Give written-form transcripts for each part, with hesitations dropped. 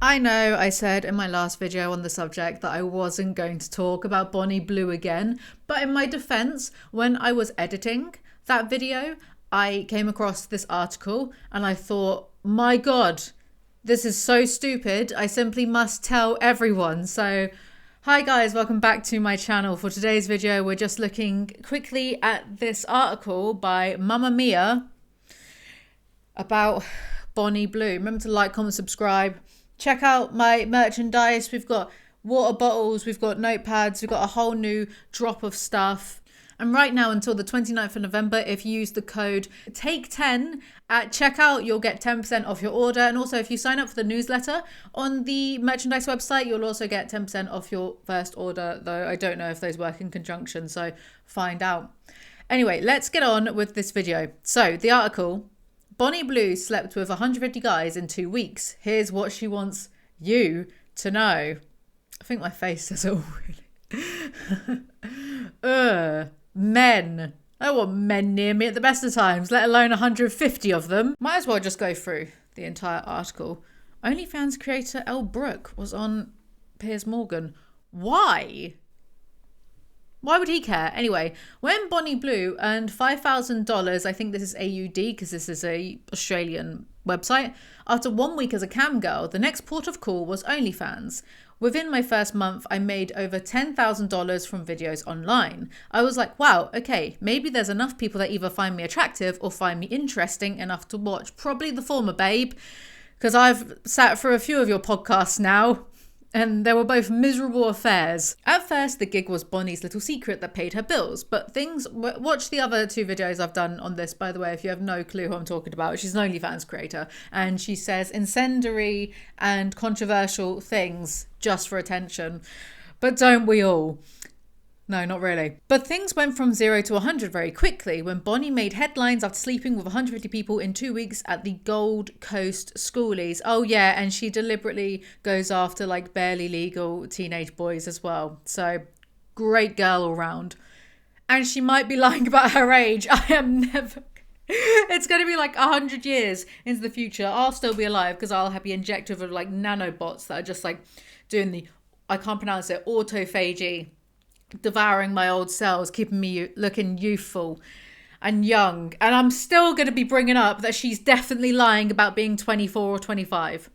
I know I said in my last video on the subject that I wasn't going to talk about Bonnie Blue again, but in my defense, when I was editing that video, I came across this article and I thought, my God, this is so stupid. I simply must tell everyone. So, hi guys, welcome back to my channel. For today's video, we're just looking quickly at this article by Mamma Mia about Bonnie Blue. Remember to like, comment, subscribe. Check out my merchandise. We've got water bottles, we've got notepads, we've got a whole new drop of stuff. And right now until the 29th of November, if you use the code TAKE10 at checkout, you'll get 10% off your order. And also if you sign up for the newsletter on the merchandise website, you'll also get 10% off your first order, though I don't know if those work in conjunction, so find out. Anyway, let's get on with this video. So the article: Bonnie Blue slept with 150 guys in 2 weeks. Here's what she wants you to know. I think my face says it already. Men. I don't want men near me at the best of times, let alone 150 of them. Might as well just go through the entire article. OnlyFans creator Elle Brooke was on Piers Morgan. Why? Why would he care? Anyway, when Bonnie Blue earned $5,000, I think this is AUD because this is a Australian website, after 1 week as a cam girl, the next port of call was OnlyFans. Within my first month, I made over $10,000 from videos online. I was like, wow, okay, maybe there's enough people that either find me attractive or find me interesting enough to watch. Probably the former, babe, because I've sat through a few of your podcasts now. And they were both miserable affairs. At first, the gig was Bonnie's little secret that paid her bills, but watch the other two videos I've done on this, by the way, if you have no clue who I'm talking about. She's an OnlyFans creator, and she says incendiary and controversial things just for attention. But don't we all? No, not really. But things went from 0 to 100 very quickly when Bonnie made headlines after sleeping with 150 people in 2 weeks at the Gold Coast schoolies. Oh yeah, and she deliberately goes after like barely legal teenage boys as well. So great girl all round. And she might be lying about her age. I am never... It's going to be like 100 years into the future. I'll still be alive because I'll be injected with like nanobots that are just like doing the, I can't pronounce it, autophagy, devouring my old cells, keeping me looking youthful and young. And I'm still going to be bringing up that she's definitely lying about being 24 or 25.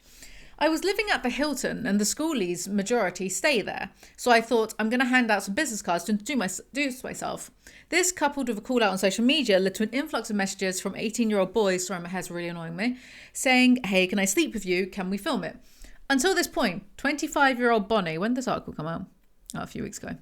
I was living at the Hilton and the schoolies majority stay there. So I thought I'm going to hand out some business cards to introduce myself. This, coupled with a call out on social media, led to an influx of messages from 18-year-old boys, sorry, my hair's really annoying me, saying, hey, can I sleep with you? Can we film it? Until this point, 25-year-old Bonnie, when did this article come out? Oh, a few weeks ago.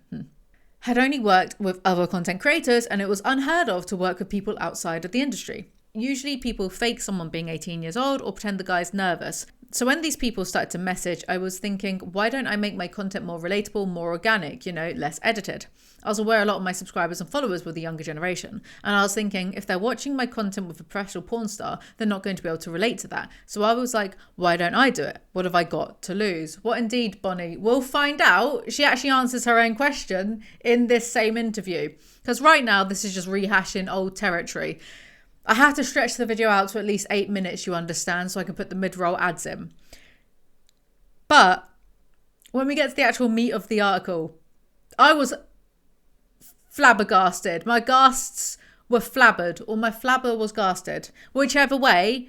Had only worked with other content creators, and it was unheard of to work with people outside of the industry. Usually people fake someone being 18 years old or pretend the guy's nervous. So when these people started to message, I was thinking, why don't I make my content more relatable, more organic, less edited? I was aware a lot of my subscribers and followers were the younger generation. And I was thinking, if they're watching my content with a professional porn star, they're not going to be able to relate to that. So I was like, why don't I do it? What have I got to lose? What indeed, Bonnie? We'll find out. She actually answers her own question in this same interview. Because right now, this is just rehashing old territory. I have to stretch the video out to at least 8 minutes, you understand, so I can put the mid-roll ads in. But when we get to the actual meat of the article, I was flabbergasted. My gasts were flabbered, or my flabber was gasted. Whichever way,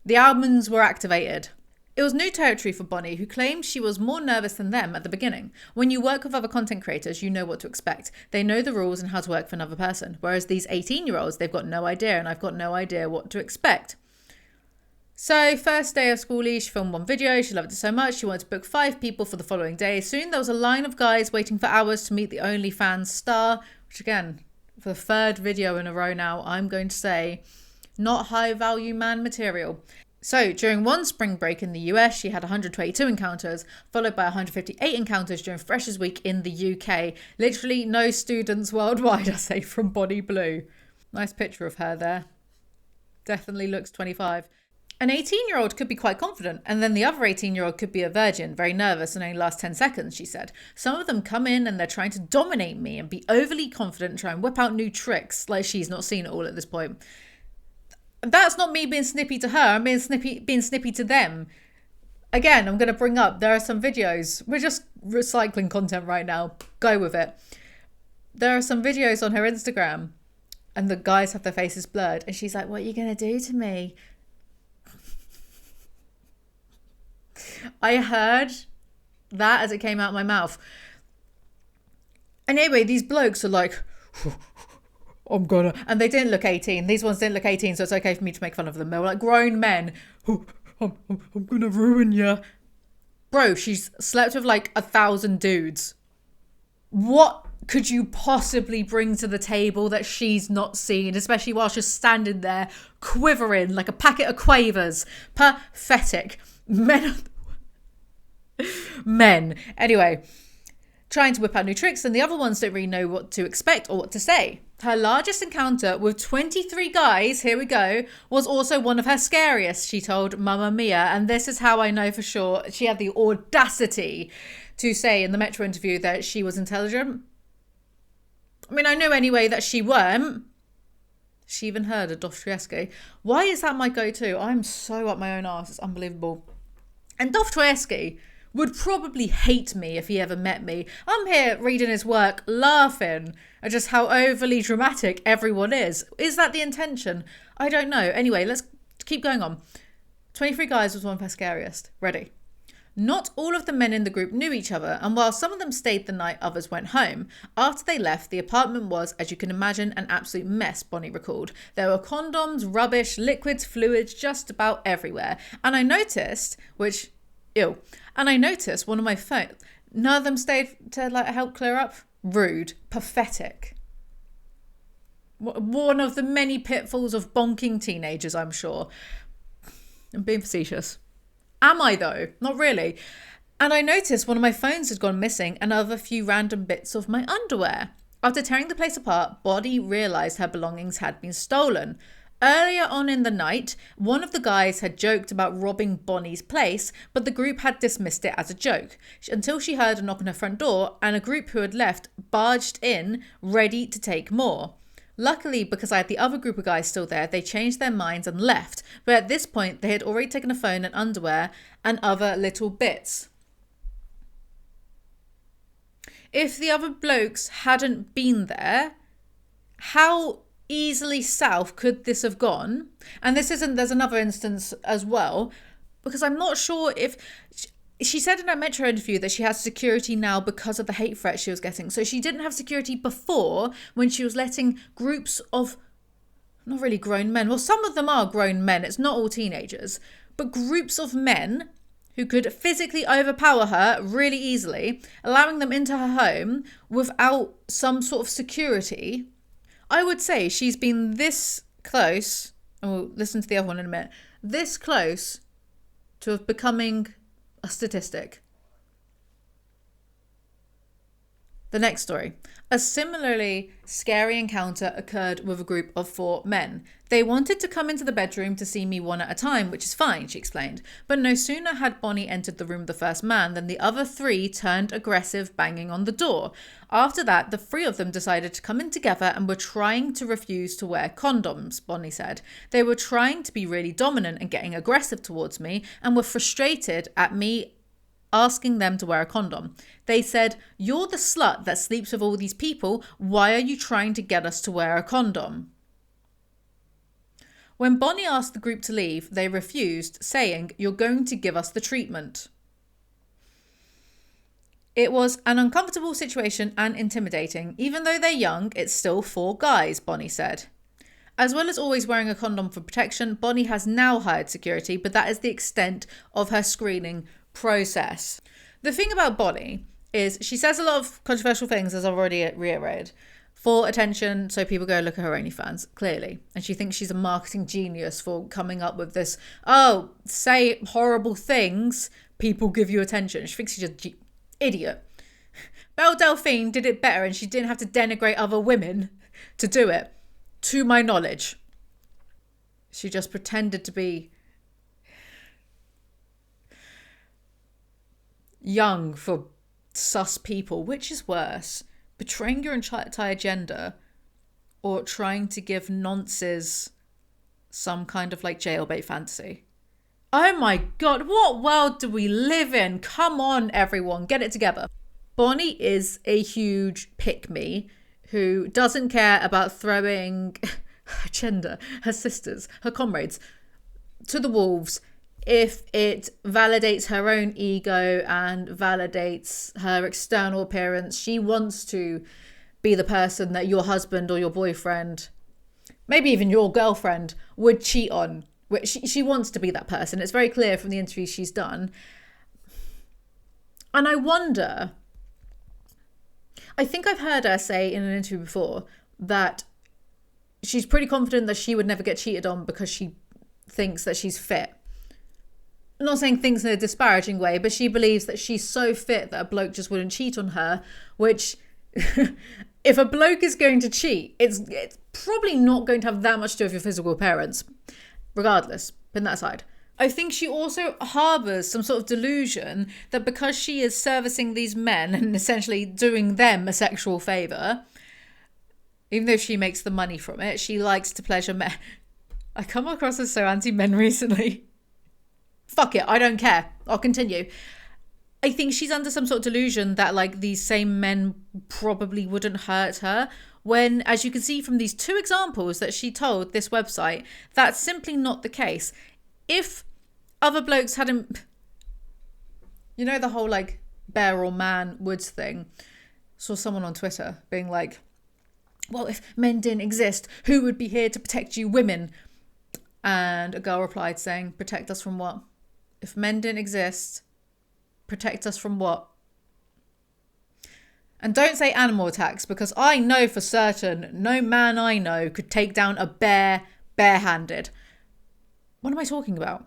the almonds were activated. It was new territory for Bonnie, who claimed she was more nervous than them at the beginning. When you work with other content creators, you know what to expect. They know the rules and how to work for another person. Whereas these 18-year-olds, they've got no idea, and I've got no idea what to expect. So, first day of schoolies, she filmed one video. She loved it so much, she wanted to book 5 people for the following day. Soon there was a line of guys waiting for hours to meet the OnlyFans star, which again, for the 3rd video in a row now, I'm going to say, not high-value man material. So, during one spring break in the US, she had 122 encounters, followed by 158 encounters during Freshers Week in the UK. Literally no students worldwide, I say, from Bonnie Blue. Nice picture of her there. Definitely looks 25. An 18-year-old could be quite confident, and then the other 18-year-old could be a virgin, very nervous, and only last 10 seconds, she said. Some of them come in and they're trying to dominate me and be overly confident and try and whip out new tricks, like she's not seen it all at this point. That's not me being snippy to her, I'm being snippy to them. Again, I'm going to bring up, there are some videos. We're just recycling content right now. Go with it. There are some videos on her Instagram and the guys have their faces blurred. And she's like, what are you going to do to me? I heard that as it came out of my mouth. And anyway, these blokes are like, I'm gonna... And they didn't look 18. These ones didn't look 18, so it's okay for me to make fun of them. They were like grown men. I'm gonna ruin you. Bro, she's slept with like 1,000 dudes. What could you possibly bring to the table that she's not seen, especially while she's standing there quivering like a packet of quavers? Pathetic. Men. Anyway, trying to whip out new tricks, and the other ones don't really know what to expect or what to say. Her largest encounter with 23 guys, here we go, was also one of her scariest, she told Mamma Mia. And this is how I know for sure she had the audacity to say in the Metro interview that she was intelligent. I mean, I know anyway that she weren't. She even heard of Dostoevsky. Why is that my go-to? I'm so up my own arse. It's unbelievable. And Dostoevsky would probably hate me if he ever met me. I'm here reading his work, laughing at just how overly dramatic everyone is. Is that the intention? I don't know. Anyway, let's keep going on. 23 guys was one of her scariest. Ready? Not all of the men in the group knew each other, and while some of them stayed the night, others went home. After they left, the apartment was, as you can imagine, an absolute mess, Bonnie recalled. There were condoms, rubbish, liquids, fluids, just about everywhere. And I noticed, one of my phones, none of them stayed to like help clear up. Rude. Pathetic. One of the many pitfalls of bonking teenagers, I'm sure. I'm being facetious. Am I though? Not really. And I noticed one of my phones had gone missing and other few random bits of my underwear. After tearing the place apart, Bonnie realised her belongings had been stolen. Earlier on in the night, one of the guys had joked about robbing Bonnie's place, but the group had dismissed it as a joke, until she heard a knock on her front door and a group who had left barged in, ready to take more. Luckily, because I had the other group of guys still there, they changed their minds and left, but at this point they had already taken a phone and underwear and other little bits. If the other blokes hadn't been there, how easily south could this have gone? And there's another instance as well, because I'm not sure if... She said in her Metro interview that she has security now because of the hate threats she was getting. So she didn't have security before when she was letting groups of, not really grown men. Well, some of them are grown men. It's not all teenagers. But groups of men who could physically overpower her really easily, allowing them into her home without some sort of security. I would say she's been this close, and we'll listen to the other one in a minute, this close to becoming a statistic. The next story. A similarly scary encounter occurred with a group of 4 men. They wanted to come into the bedroom to see me one at a time, which is fine, she explained. But no sooner had Bonnie entered the room with the first man than the other 3 turned aggressive, banging on the door. After that, the 3 of them decided to come in together and were trying to refuse to wear condoms, Bonnie said. They were trying to be really dominant and getting aggressive towards me and were frustrated at me asking them to wear a condom. They said, "You're the slut that sleeps with all these people. Why are you trying to get us to wear a condom?" When Bonnie asked the group to leave, they refused, saying, "You're going to give us the treatment." It was an uncomfortable situation and intimidating. Even though they're young, it's still 4 guys, Bonnie said. As well as always wearing a condom for protection, Bonnie has now hired security, but that is the extent of her screening process. The thing about Bonnie is she says a lot of controversial things, as I've already reiterated, for attention, so people go look at her OnlyFans, clearly. And she thinks she's a marketing genius for coming up with this, say horrible things, people give you attention. She thinks she's an idiot. Belle Delphine did it better and she didn't have to denigrate other women to do it, to my knowledge. She just pretended to be young for sus people. Which is worse, betraying your entire gender or trying to give nonces some kind of like jailbait fantasy? Oh my God, what world do we live in? Come on, everyone, get it together. Bonnie is a huge pick-me who doesn't care about throwing her gender, her sisters, her comrades to the wolves if it validates her own ego and validates her external appearance. She wants to be the person that your husband or your boyfriend, maybe even your girlfriend, would cheat on. She wants to be that person. It's very clear from the interviews she's done. And I wonder, I think I've heard her say in an interview before that she's pretty confident that she would never get cheated on because she thinks that she's fit. I'm not saying things in a disparaging way, but she believes that she's so fit that a bloke just wouldn't cheat on her, which if a bloke is going to cheat, it's probably not going to have that much to do with your physical appearance. Regardless, putting that aside. I think she also harbours some sort of delusion that because she is servicing these men and essentially doing them a sexual favour, even though she makes the money from it, she likes to pleasure men. I come across as so anti-men recently. Fuck it, I don't care. I'll continue. I think she's under some sort of delusion that like these same men probably wouldn't hurt her, when, as you can see from these two examples that she told this website, that's simply not the case. If other blokes hadn't, you know, the whole like bear or man woods thing, saw someone on Twitter being like, well, if men didn't exist, who would be here to protect you women? And a girl replied saying, protect us from what? If men didn't exist, protect us from what? And don't say animal attacks, because I know for certain no man I know could take down a bear barehanded. What am I talking about?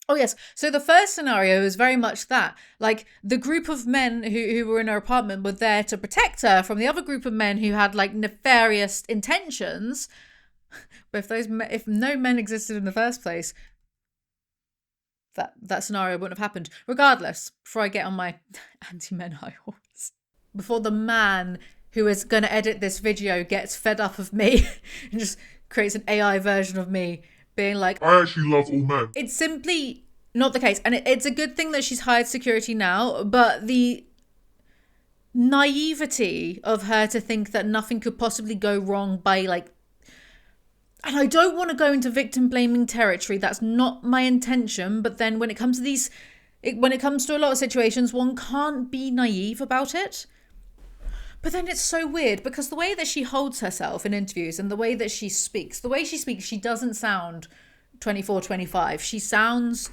Oh yes, so the first scenario is very much that. Like, the group of men who were in her apartment were there to protect her from the other group of men who had like nefarious intentions. But if no men existed in the first place, that scenario wouldn't have happened. Regardless, before I get on my anti-men high horse, before the man who is going to edit this video gets fed up of me and just creates an AI version of me being like, I actually love all men. It's simply not the case. And it's a good thing that she's hired security now, but the naivety of her to think that nothing could possibly go wrong by like, and I don't want to go into victim blaming territory. That's not my intention. But then when it comes to when it comes to a lot of situations, one can't be naive about it. But then it's so weird because the way that she holds herself in interviews and the way that she speaks, she doesn't sound 24, 25. She sounds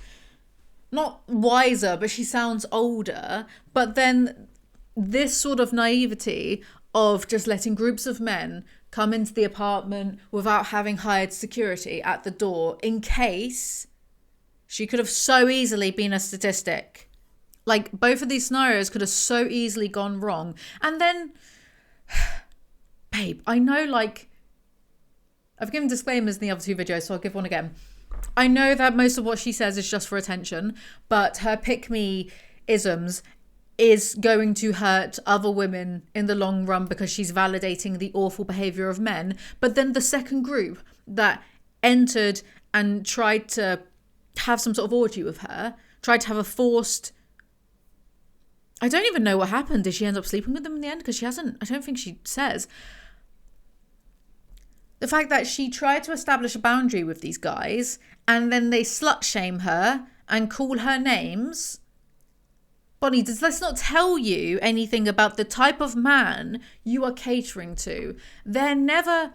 not wiser, but she sounds older. But then this sort of naivety of just letting groups of men come into the apartment without having hired security at the door in case, she could have so easily been a statistic. Like, both of these scenarios could have so easily gone wrong. And then, babe, I know, like, I've given disclaimers in the other two videos, so I'll give one again. I know that most of what she says is just for attention, but her pick-me-isms is going to hurt other women in the long run because she's validating the awful behaviour of men. But then the second group that entered and tried to have some sort of orgy with her, tried to have a forced... I don't even know what happened. Did she end up sleeping with them in the end? Because she hasn't... I don't think she says. The fact that she tried to establish a boundary with these guys and then they slut-shame her and call her names... Bonnie, does this not tell you anything about the type of man you are catering to? They're never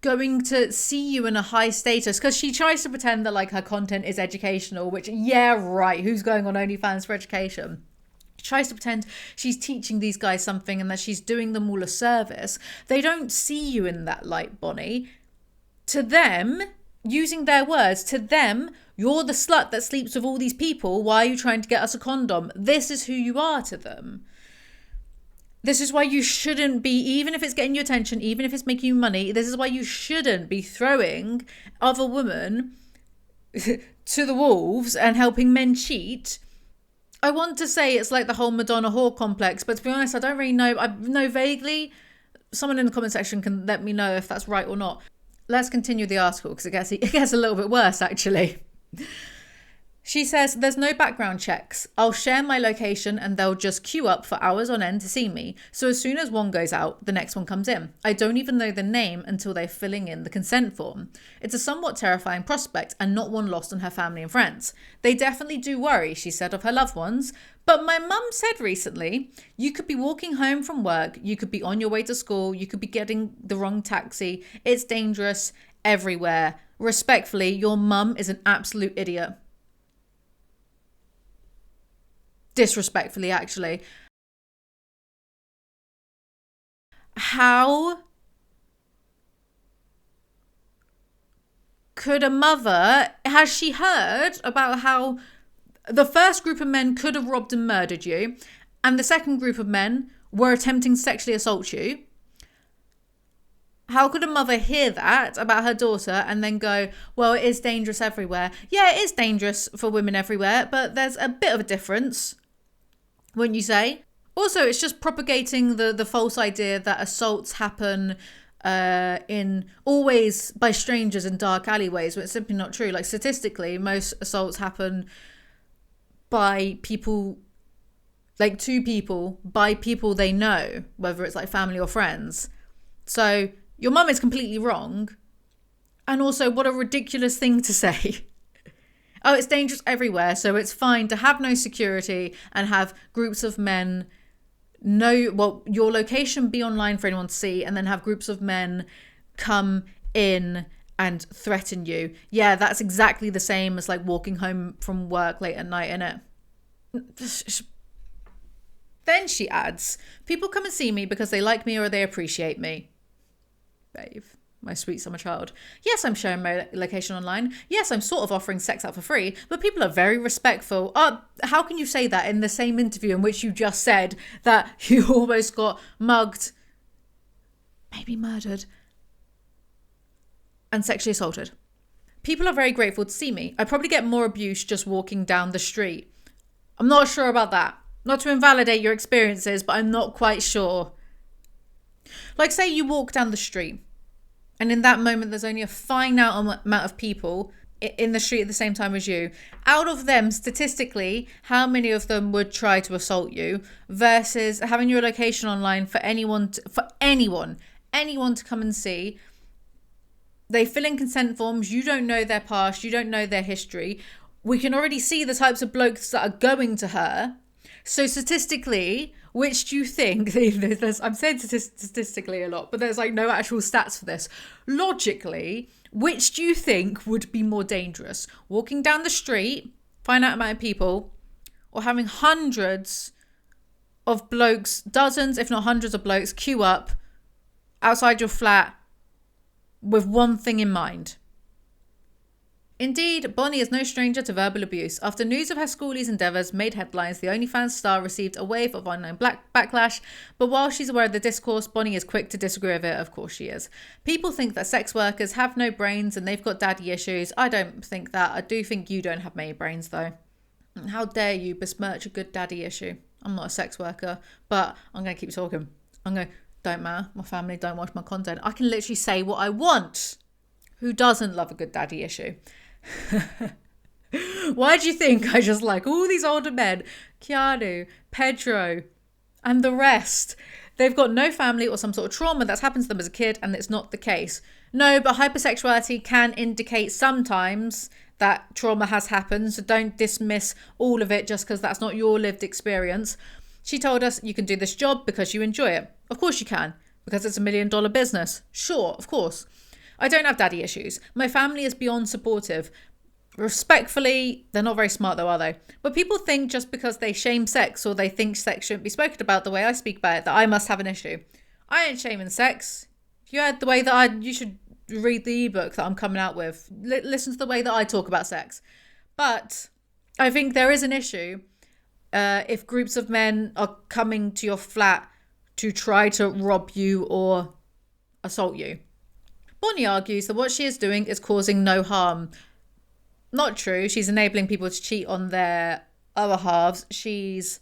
going to see you in a high status because she tries to pretend that like her content is educational, which, yeah, right, who's going on OnlyFans for education? She tries to pretend she's teaching these guys something and that she's doing them all a service. They don't see you in that light, Bonnie. To them, using their words, to them, you're the slut that sleeps with all these people. Why are you trying to get us a condom? This is who you are to them. This is why you shouldn't be, even if it's getting you attention, even if it's making you money, this is why you shouldn't be throwing other women to the wolves and helping men cheat. I want to say it's like the whole Madonna whore complex, but to be honest, I don't really know. I know vaguely. Someone in the comment section can let me know if that's right or not. Let's continue the article because it gets a little bit worse, actually. She says, there's no background checks. I'll share my location and they'll just queue up for hours on end to see me. So as soon as one goes out, the next one comes in. I don't even know the name until they're filling in the consent form. It's a somewhat terrifying prospect and not one lost on her family and friends. They definitely do worry, she said, of her loved ones. But my mum said recently, you could be walking home from work, you could be on your way to school, you could be getting the wrong taxi. It's dangerous everywhere. Respectfully, your mum is an absolute idiot. Disrespectfully, actually. How could a mother, has she heard about how the first group of men could have robbed and murdered you, and the second group of men were attempting to sexually assault you? How could a mother hear that about her daughter and then go, well, it is dangerous everywhere? Yeah, it is dangerous for women everywhere, but there's a bit of a difference, wouldn't you say? Also, it's just propagating the false idea that assaults happen in always by strangers in dark alleyways, but it's simply not true. Like, statistically, most assaults happen by people, like to people, by people they know, whether it's like family or friends. So your mum is completely wrong. And also, what a ridiculous thing to say. Oh, it's dangerous everywhere, so it's fine to have no security and have groups of men know, well, your location be online for anyone to see, and then have groups of men come in and threaten you. Yeah, that's exactly the same as like walking home from work late at night, innit? Then she adds, people come and see me because they like me or they appreciate me. Babe, my sweet summer child. Yes, I'm sharing my location online. Yes, I'm sort of offering sex out for free, but people are very respectful. How can you say that in the same interview in which you just said that you almost got mugged, maybe murdered, and sexually assaulted? People are very grateful to see me. I probably get more abuse just walking down the street. I'm not sure about that. Not to invalidate your experiences, but I'm not quite sure. Like, say you walk down the street, and in that moment, there's only a finite amount of people in the street at the same time as you. Out of them, statistically, how many of them would try to assault you versus having your location online for anyone to come and see? They fill in consent forms. You don't know their past. You don't know their history. We can already see the types of blokes that are going to her. So statistically, which do you think, I'm saying statistically a lot, but there's like no actual stats for this. Logically, which do you think would be more dangerous? Walking down the street, finite amount of people, or having hundreds of blokes, dozens, if not hundreds of blokes, queue up outside your flat with one thing in mind? Indeed, Bonnie is no stranger to verbal abuse. After news of her schoolies' endeavours made headlines, the OnlyFans star received a wave of online backlash. But while she's aware of the discourse, Bonnie is quick to disagree with it. Of course she is. People think that sex workers have no brains and they've got daddy issues. I don't think that. I do think you don't have many brains, though. How dare you besmirch a good daddy issue? I'm not a sex worker, but I'm going to keep talking. Don't matter. My family don't watch my content. I can literally say what I want. Who doesn't love a good daddy issue? Why do you think I just like all these older men, Keanu, Pedro, and the rest? They've got no family or some sort of trauma that's happened to them as a kid, and it's not the case. No, but hypersexuality can indicate sometimes that trauma has happened, so don't dismiss all of it just because that's not your lived experience. She told us, you can do this job because you enjoy it. Of course you can, because it's $1 million business. Sure, of course. I don't have daddy issues. My family is beyond supportive. Respectfully, they're not very smart though, are they? But people think just because they shame sex or they think sex shouldn't be spoken about the way I speak about it, that I must have an issue. I ain't shaming sex. If you heard the way that you should read the ebook that I'm coming out with. Listen to the way that I talk about sex. But I think there is an issue if groups of men are coming to your flat to try to rob you or assault you. Bonnie argues that what she is doing is causing no harm. Not true. She's enabling people to cheat on their other halves. She's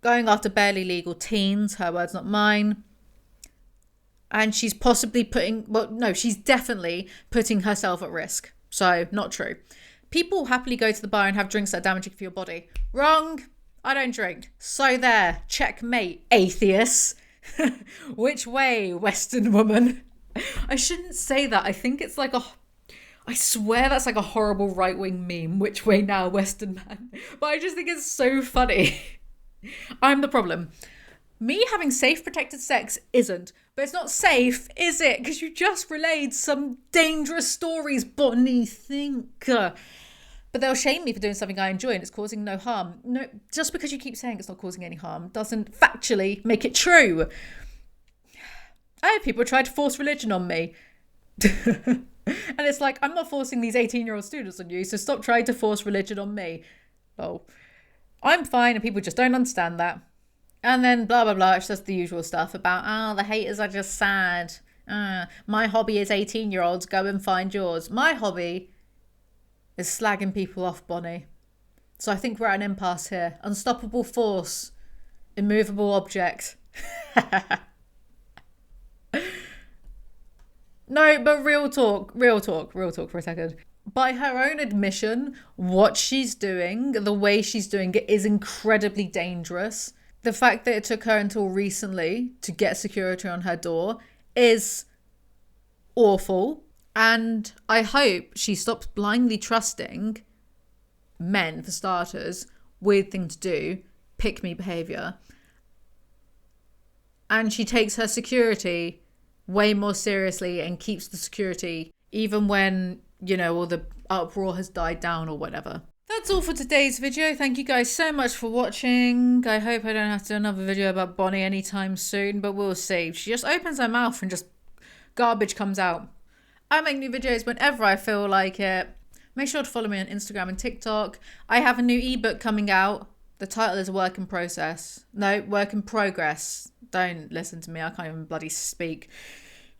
going after barely legal teens. Her words, not mine. And she's possibly she's definitely putting herself at risk. So, not true. People happily go to the bar and have drinks that are damaging for your body. Wrong. I don't drink. So there. Checkmate, atheists. Which way, Western woman? I shouldn't say that. I think it's like I swear that's like a horrible right-wing meme. Which way now, Western man? But I just think it's so funny. I'm the problem. Me having safe, protected sex isn't. But it's not safe, is it? Because you just relayed some dangerous stories, Bonnie. Think. But they'll shame me for doing something I enjoy and it's causing no harm. No, just because you keep saying it's not causing any harm doesn't factually make it true. I have people try to force religion on me. And it's like, I'm not forcing these 18-year-old students on you, so stop trying to force religion on me. Oh, I'm fine and people just don't understand that. And then blah, blah, blah. It's just the usual stuff about, the haters are just sad. My hobby is 18-year-olds. Go and find yours. My hobby is slagging people off, Bonnie. So I think we're at an impasse here. Unstoppable force. Immovable object. No, but real talk for a second. By her own admission, what she's doing, the way she's doing it is incredibly dangerous. The fact that it took her until recently to get security on her door is awful. And I hope she stops blindly trusting men, for starters, weird thing to do, pick me behaviour. And she takes her security way more seriously and keeps the security even when, all the uproar has died down or whatever. That's all for today's video. Thank you guys so much for watching. I hope I don't have to do another video about Bonnie anytime soon, but we'll see. She just opens her mouth and just garbage comes out. I make new videos whenever I feel like it. Make sure to follow me on Instagram and TikTok. I have a new ebook coming out. The title is Work in Progress. No, Work in Progress. Don't listen to me. I can't even bloody speak.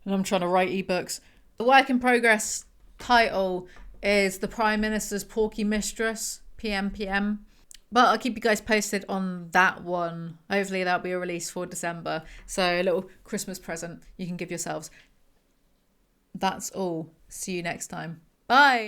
And I'm trying to write ebooks. The Work in Progress title is The Prime Minister's Porky Mistress, PM. But I'll keep you guys posted on that one. Hopefully that'll be a release for December. So a little Christmas present you can give yourselves. That's all. See you next time. Bye.